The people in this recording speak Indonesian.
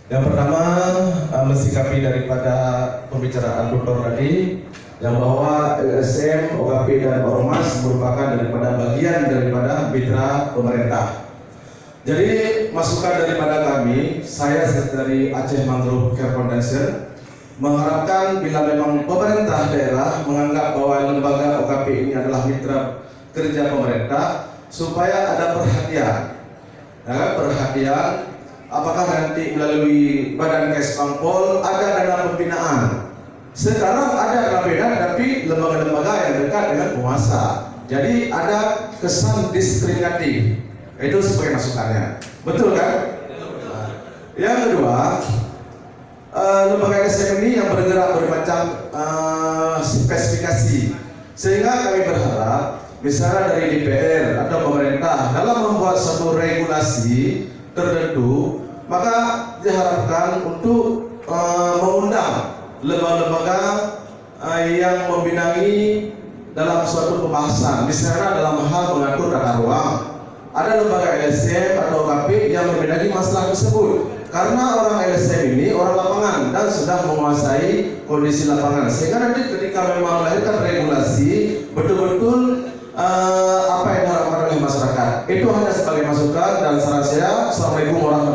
Yang pertama, mensikapi daripada pembicaraan Dr. tadi yang bahwa LSM, OKP dan Ormas merupakan bagian daripada mitra pemerintah. Jadi masukan daripada kami, saya dari Aceh Mangrove Care Foundation mengharapkan bila memang pemerintah daerah menganggap bahwa lembaga OKP ini adalah mitra kerja pemerintah, supaya ada perhatian, apakah nanti melalui Badan Kes Pangpol ada dana pembinaan. Sekarang ada KPN tapi lembaga-lembaga yang dekat dengan penguasa, jadi ada kesan diskriminatif. Itu sebagai masukannya, betul kan? Yang kedua, lembaga LSM ini yang bergerak bermacam spesifikasi, sehingga kami berharap misalnya dari DPR atau pemerintah dalam membuat suatu regulasi tertentu, maka diharapkan untuk mengundang lembaga-lembaga yang membinangi dalam suatu pembahasan, misalnya dalam hal mengatur tata ruang. Ada lembaga LSM atau KP yang membinangi masalah tersebut, karena orang LSM ini orang lapangan dan sudah menguasai kondisi lapangan, sehingga nanti ketika memang melahirkan regulasi betul-betul apa yang diharapkan oleh masyarakat. Itu hanya sebagai masukan dan saran saya. Assalamualaikum warahmatullahi wabarakatuh.